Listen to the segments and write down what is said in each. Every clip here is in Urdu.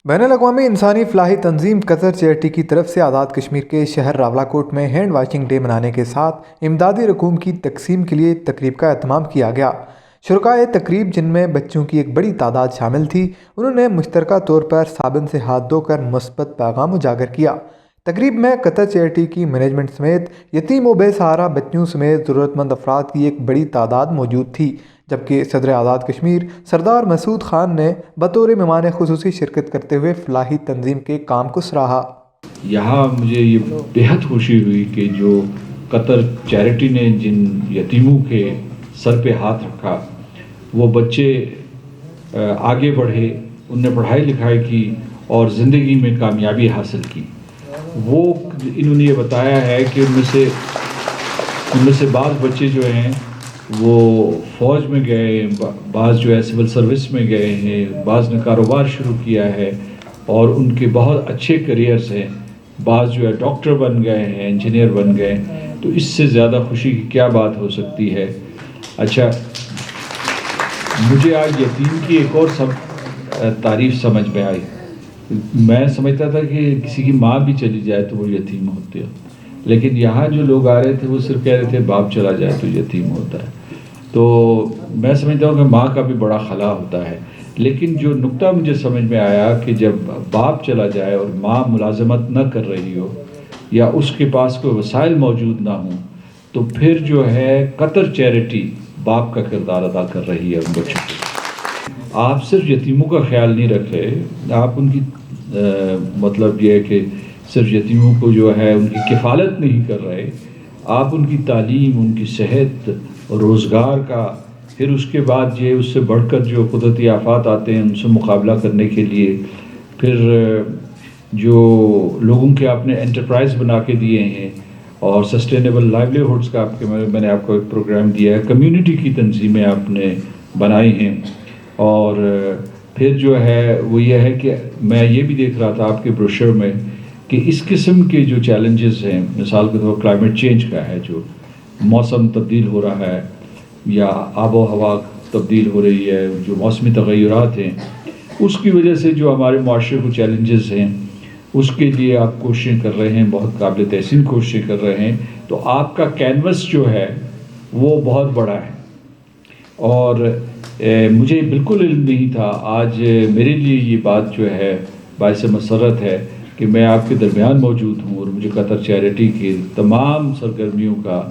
بین الاقوامی انسانی فلاحی تنظیم قطر چیریٹی کی طرف سے آزاد کشمیر کے شہر راولاکوٹ میں ہینڈ واشنگ ڈے منانے کے ساتھ امدادی رقوم کی تقسیم کے لیے تقریب کا اہتمام کیا گیا۔ شرکائے تقریب، جن میں بچوں کی ایک بڑی تعداد شامل تھی، انہوں نے مشترکہ طور پر صابن سے ہاتھ دھو کر مثبت پیغام اجاگر کیا۔ تقریب میں قطر چیریٹی کی مینجمنٹ سمیت یتیم و بے سہارا بچوں سمیت ضرورت مند افراد کی ایک بڑی تعداد موجود تھی، جبکہ صدر آزاد کشمیر سردار مسعود خان نے بطور مہمان خصوصی شرکت کرتے ہوئے فلاحی تنظیم کے کام کو سراہا۔ یہاں مجھے یہ بہت خوشی ہوئی کہ جو قطر چیریٹی نے جن یتیموں کے سر پہ ہاتھ رکھا، وہ بچے آگے بڑھے، ان نے پڑھائی لکھائی کی اور زندگی میں کامیابی حاصل کی۔ وہ انہوں نے یہ بتایا ہے کہ ان میں سے بعض بچے جو ہیں وہ فوج میں گئے، بعض جو ہے سول سروس میں گئے ہیں، بعض نے کاروبار شروع کیا ہے اور ان کے بہت اچھے کریئرز ہیں، بعض جو ہے ڈاکٹر بن گئے ہیں، انجینئر بن گئے ہیں۔ تو اس سے زیادہ خوشی کی کیا بات ہو سکتی ہے؟ اچھا، مجھے آج یتیم کی ایک اور تعریف سمجھ میں آئی۔ میں سمجھتا تھا کہ کسی کی ماں بھی چلی جائے تو وہ یتیم ہوتے ہیں، لیکن یہاں جو لوگ آ رہے تھے وہ صرف کہہ رہے تھے باپ چلا جائے تو یتیم ہوتا ہے۔ تو میں سمجھتا ہوں کہ ماں کا بھی بڑا خلا ہوتا ہے، لیکن جو نقطہ مجھے سمجھ میں آیا کہ جب باپ چلا جائے اور ماں ملازمت نہ کر رہی ہو یا اس کے پاس کوئی وسائل موجود نہ ہوں، تو پھر جو ہے قطر چیریٹی باپ کا کردار ادا کر رہی ہے ان بچوں کو۔ آپ صرف یتیموں کا خیال نہیں رکھ رہے، آپ ان کی مطلب یہ ہے کہ صرف یتیموں کو جو ہے ان کی کفالت نہیں کر رہے، آپ ان کی تعلیم، ان کی صحت، روزگار کا، پھر اس کے بعد یہ اس سے بڑھ کر جو قدرتی آفات آتے ہیں ان سے مقابلہ کرنے کے لیے، پھر جو لوگوں کے آپ نے انٹرپرائز بنا کے دیے ہیں اور سسٹینیبل لائیولیہوڈز کا میں نے آپ کو ایک پروگرام دیا ہے، کمیونٹی کی تنظیمیں آپ نے بنائی ہیں، اور پھر جو ہے وہ یہ ہے کہ میں یہ بھی دیکھ رہا تھا آپ کے بروشر میں کہ اس قسم کے جو چیلنجز ہیں، مثال کے طور پر کلائمیٹ چینج کا ہے، جو موسم تبدیل ہو رہا ہے یا آب و ہوا تبدیل ہو رہی ہے، جو موسمی تغیرات ہیں، اس کی وجہ سے جو ہمارے معاشرے کو چیلنجز ہیں، اس کے لیے آپ کوششیں کر رہے ہیں، بہت قابل تحسین کوششیں کر رہے ہیں۔ تو آپ کا کینوس جو ہے وہ بہت بڑا ہے، اور مجھے بالکل علم نہیں تھا، آج میرے لیے یہ بات جو ہے باعث مسرت ہے کہ میں آپ کے درمیان موجود ہوں، اور مجھے قطر چیریٹی کی تمام سرگرمیوں کا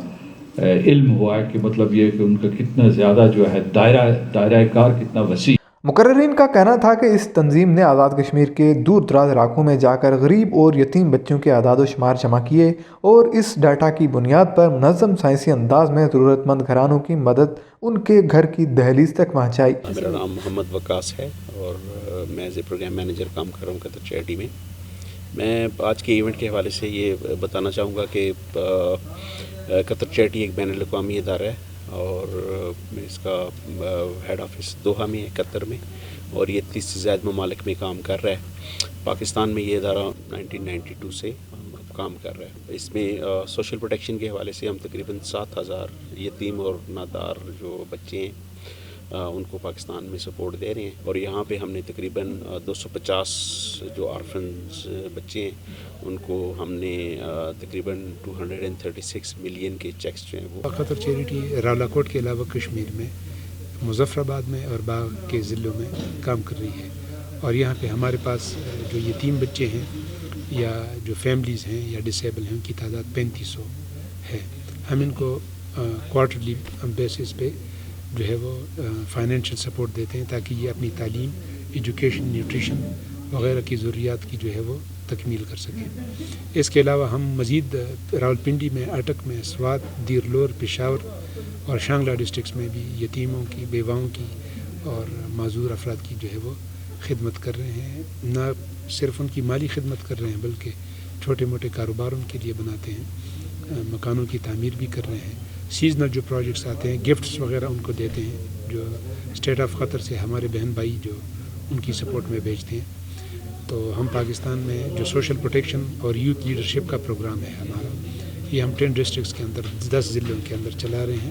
علم ہوا ہے کہ مطلب یہ کہ ان کا کتنا زیادہ جو ہے دائرہ کار کتنا وسیع۔ مقررین کا کہنا تھا کہ اس تنظیم نے آزاد کشمیر کے دور دراز علاقوں میں جا کر غریب اور یتیم بچوں کے اعداد و شمار جمع کیے اور اس ڈیٹا کی بنیاد پر منظم سائنسی انداز میں ضرورت مند گھرانوں کی مدد ان کے گھر کی دہلیز تک پہنچائی۔ میرا نام محمد وقاص ہے اور میں ایز اے پروگرام مینیجر کام کر رہا ہوں قطر چیریٹی میں۔ میں آج کے ایونٹ کے حوالے سے یہ بتانا چاہوں گا کہ قطر چیریٹی ایک بین الاقوامی ادارہ ہے اور اس کا ہیڈ آفس دوحہ میں ہے، قطر میں، اور یہ 30 سے زائد ممالک میں کام کر رہا ہے۔ پاکستان میں یہ ادارہ 1992 سے کام کر رہا ہے۔ اس میں سوشل پروٹیکشن کے حوالے سے ہم تقریباً 7000 یتیم اور نادار جو بچے ہیں ان کو پاکستان میں سپورٹ دے رہے ہیں، اور یہاں پہ ہم نے تقریباً 250 جو آرفنز بچے ہیں ان کو ہم نے تقریباً 236 ملین کے چیکس جو ہیں وہ۔ قطر چیریٹی راولاکوٹ کے علاوہ کشمیر میں مظفر آباد میں اور باغ کے ضلعوں میں کام کر رہی ہے، اور یہاں پہ ہمارے پاس جو یتیم بچے ہیں یا جو فیملیز ہیں یا ڈسیبل ہیں ان کی تعداد 3500 ہے۔ ہم ان کو کوارٹرلی بیسس پہ جو ہے وہ فائنینشیل سپورٹ دیتے ہیں تاکہ یہ اپنی تعلیم، ایجوکیشن، نیوٹریشن وغیرہ کی ضروریات کی جو ہے وہ تکمیل کر سکیں۔ اس کے علاوہ ہم مزید راولپنڈی میں، اٹک میں، سوات، دیرلور، پشاور اور شانگلہ ڈسٹرکٹس میں بھی یتیموں کی، بیواؤں کی اور معذور افراد کی جو ہے وہ خدمت کر رہے ہیں۔ نہ صرف ان کی مالی خدمت کر رہے ہیں بلکہ چھوٹے موٹے کاروبار ان کے لیے بناتے ہیں، مکانوں کی تعمیر بھی کر رہے ہیں۔ سیزنل جو پروجیکٹس آتے ہیں، گفٹس وغیرہ ان کو دیتے ہیں جو اسٹیٹ آف قطر سے ہمارے بہن بھائی جو ان کی سپورٹ میں بھیجتے ہیں۔ تو ہم پاکستان میں جو سوشل پروٹیکشن اور یوتھ لیڈرشپ کا پروگرام ہے ہمارا، یہ ہم 10 ڈسٹرکٹس کے اندر 10 ضلعوں کے اندر چلا رہے ہیں۔